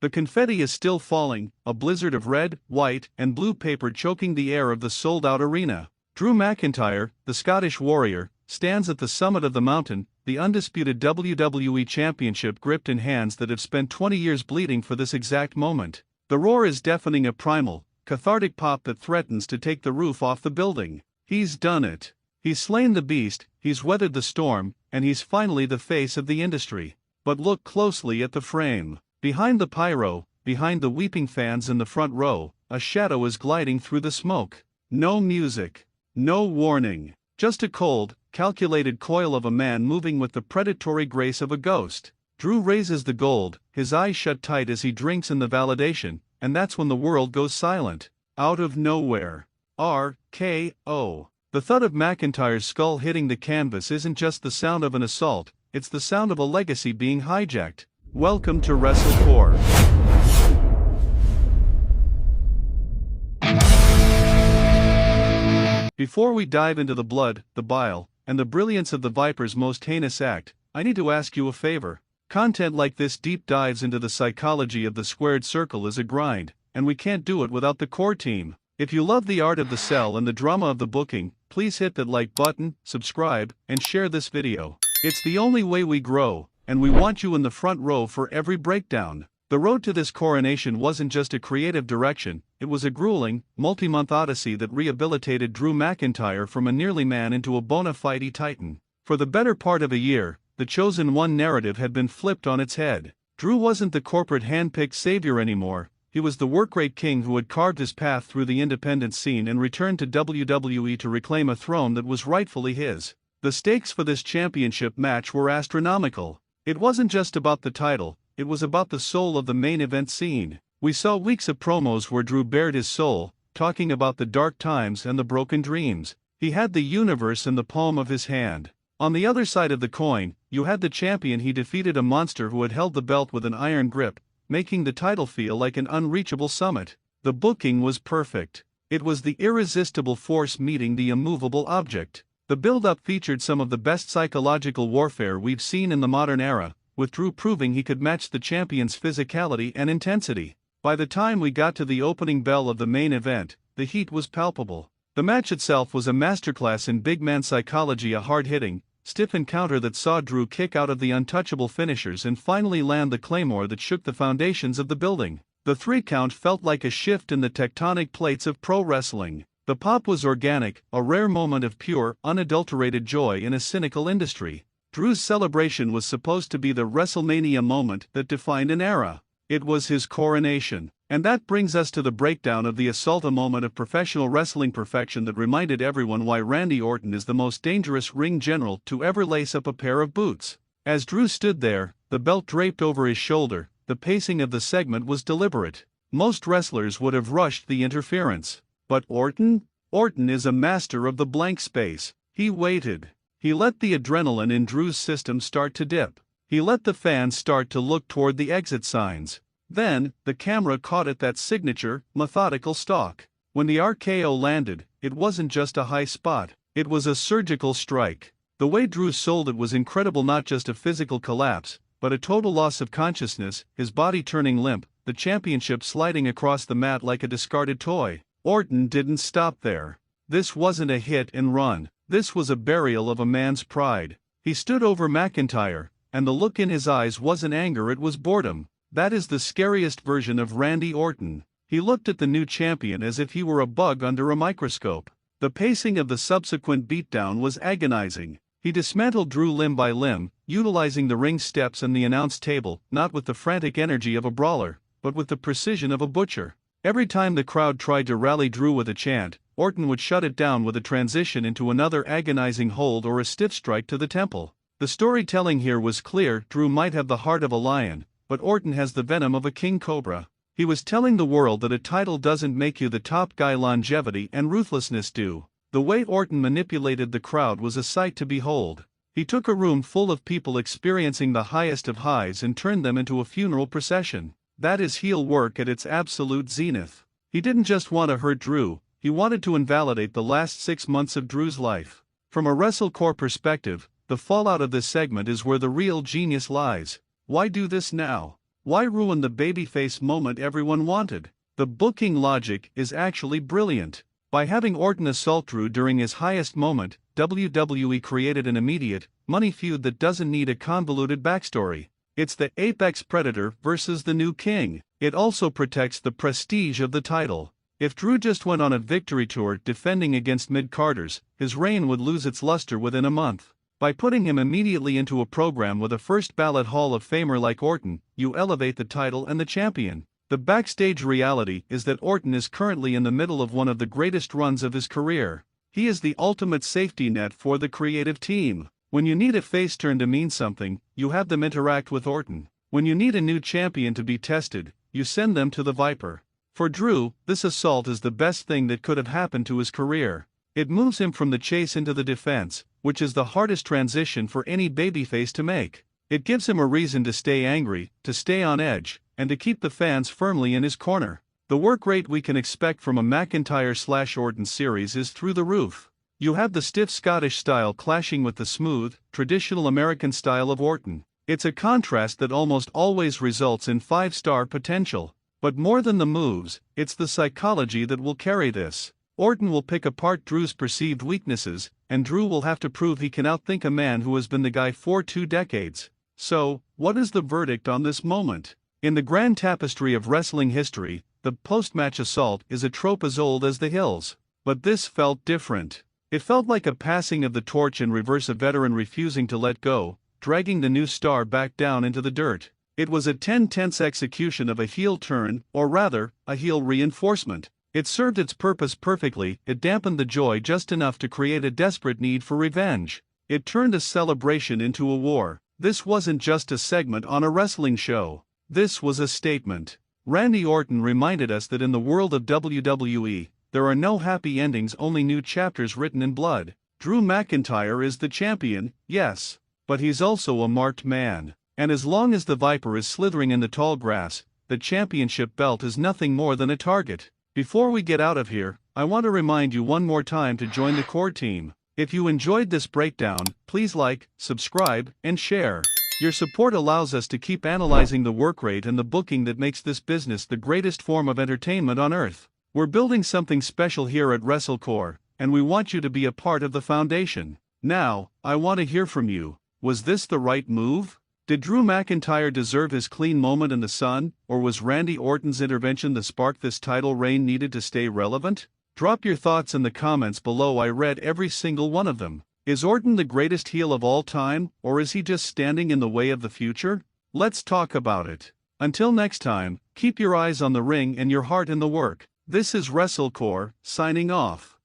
The confetti is still falling, a blizzard of red, white, and blue paper choking the air of the sold-out arena. Drew McIntyre, the Scottish Warrior, stands at the summit of the mountain, the undisputed WWE Championship gripped in hands that have spent 20 years bleeding for this exact moment. The roar is deafening, a primal, cathartic pop that threatens to take the roof off the building. He's done it. He's slain the beast, he's weathered the storm, and he's finally the face of the industry. But look closely at the frame. Behind the pyro, behind the weeping fans in the front row, a shadow is gliding through the smoke. No music. No warning. Just a cold, calculated coil of a man moving with the predatory grace of a ghost. Drew raises the gold, his eyes shut tight as he drinks in the validation, and that's when the world goes silent. Out of nowhere. RKO. The thud of McIntyre's skull hitting the canvas isn't just the sound of an assault, it's the sound of a legacy being hijacked. Welcome to Wrestle Core. Before we dive into the blood, the bile, and the brilliance of the Viper's most heinous act, I need to ask you a favor. Content like this deep dives into the psychology of the squared circle is a grind, and we can't do it without the core team. If you love the art of the sell and the drama of the booking, please hit that like button, subscribe, and share this video. It's the only way we grow, and we want you in the front row for every breakdown. The road to this coronation wasn't just a creative direction, it was a grueling, multi-month odyssey that rehabilitated Drew McIntyre from a nearly man into a bona fide titan. For the better part of a year, the chosen one narrative had been flipped on its head. Drew wasn't the corporate hand-picked savior anymore, he was the work rate king who had carved his path through the independent scene and returned to WWE to reclaim a throne that was rightfully his. The stakes for this championship match were astronomical. It wasn't just about the title, it was about the soul of the main event scene. We saw weeks of promos where Drew bared his soul, talking about the dark times and the broken dreams. He had the universe in the palm of his hand. On the other side of the coin, you had the champion. He defeated a monster who had held the belt with an iron grip, making the title feel like an unreachable summit. The booking was perfect. It was the irresistible force meeting the immovable object. The build-up featured some of the best psychological warfare we've seen in the modern era, with Drew proving he could match the champion's physicality and intensity. By the time we got to the opening bell of the main event, the heat was palpable. The match itself was a masterclass in big man psychology, a hard-hitting, stiff encounter that saw Drew kick out of the untouchable finishers and finally land the claymore that shook the foundations of the building. The 3 count felt like a shift in the tectonic plates of pro wrestling. The pop was organic, a rare moment of pure, unadulterated joy in a cynical industry. Drew's celebration was supposed to be the WrestleMania moment that defined an era. It was his coronation. And that brings us to the breakdown of the assault, a moment of professional wrestling perfection that reminded everyone why Randy Orton is the most dangerous ring general to ever lace up a pair of boots. As Drew stood there, the belt draped over his shoulder, the pacing of the segment was deliberate. Most wrestlers would have rushed the interference. But Orton? Orton is a master of the blank space. He waited. He let the adrenaline in Drew's system start to dip. He let the fans start to look toward the exit signs. Then, the camera caught at that signature, methodical stalk. When the RKO landed, it wasn't just a high spot, it was a surgical strike. The way Drew sold it was incredible, not just a physical collapse, but a total loss of consciousness, his body turning limp, the championship sliding across the mat like a discarded toy. Orton didn't stop there. This wasn't a hit and run, this was a burial of a man's pride. He stood over McIntyre, and the look in his eyes wasn't anger, it was boredom. That is the scariest version of Randy Orton. He looked at the new champion as if he were a bug under a microscope. The pacing of the subsequent beatdown was agonizing. He dismantled Drew limb by limb, utilizing the ring steps and the announce table, not with the frantic energy of a brawler, but with the precision of a butcher. Every time the crowd tried to rally Drew with a chant, Orton would shut it down with a transition into another agonizing hold or a stiff strike to the temple. The storytelling here was clear. Drew might have the heart of a lion, but Orton has the venom of a king cobra. He was telling the world that a title doesn't make you the top guy, longevity and ruthlessness do. The way Orton manipulated the crowd was a sight to behold. He took a room full of people experiencing the highest of highs and turned them into a funeral procession. That is heel work at its absolute zenith. He didn't just want to hurt Drew, he wanted to invalidate the last 6 months of Drew's life. From a WrestleCore perspective, the fallout of this segment is where the real genius lies. Why do this now? Why ruin the babyface moment everyone wanted? The booking logic is actually brilliant. By having Orton assault Drew during his highest moment, WWE created an immediate, money feud that doesn't need a convoluted backstory. It's the apex predator versus the new king. It also protects the prestige of the title. If Drew just went on a victory tour defending against mid-carders, his reign would lose its luster within a month. By putting him immediately into a program with a first-ballot Hall of Famer like Orton, you elevate the title and the champion. The backstage reality is that Orton is currently in the middle of one of the greatest runs of his career. He is the ultimate safety net for the creative team. When you need a face turn to mean something, you have them interact with Orton. When you need a new champion to be tested, you send them to the Viper. For Drew, this assault is the best thing that could have happened to his career. It moves him from the chase into the defense, which is the hardest transition for any babyface to make. It gives him a reason to stay angry, to stay on edge, and to keep the fans firmly in his corner. The work rate we can expect from a McIntyre/Orton series is through the roof. You have the stiff Scottish style clashing with the smooth, traditional American style of Orton. It's a contrast that almost always results in 5-star potential. But more than the moves, it's the psychology that will carry this. Orton will pick apart Drew's perceived weaknesses, and Drew will have to prove he can outthink a man who has been the guy for 2 decades. So, what is the verdict on this moment? In the grand tapestry of wrestling history, the post-match assault is a trope as old as the hills. But this felt different. It felt like a passing of the torch in reverse, a veteran refusing to let go, dragging the new star back down into the dirt. It was a tense execution of a heel turn, or rather, a heel reinforcement. It served its purpose perfectly. It dampened the joy just enough to create a desperate need for revenge. It turned a celebration into a war. This wasn't just a segment on a wrestling show. This was a statement. Randy Orton reminded us that in the world of WWE, there are no happy endings, only new chapters written in blood. Drew McIntyre is the champion, yes, but he's also a marked man. And as long as the Viper is slithering in the tall grass, the championship belt is nothing more than a target. Before we get out of here, I want to remind you one more time to join the core team. If you enjoyed this breakdown, please like, subscribe, and share. Your support allows us to keep analyzing the work rate and the booking that makes this business the greatest form of entertainment on earth. We're building something special here at WrestleCore, and we want you to be a part of the foundation. Now, I want to hear from you. Was this the right move? Did Drew McIntyre deserve his clean moment in the sun, or was Randy Orton's intervention the spark this title reign needed to stay relevant? Drop your thoughts in the comments below. I read every single one of them. Is Orton the greatest heel of all time, or is he just standing in the way of the future? Let's talk about it. Until next time, keep your eyes on the ring and your heart in the work. This is WrestleCore, signing off.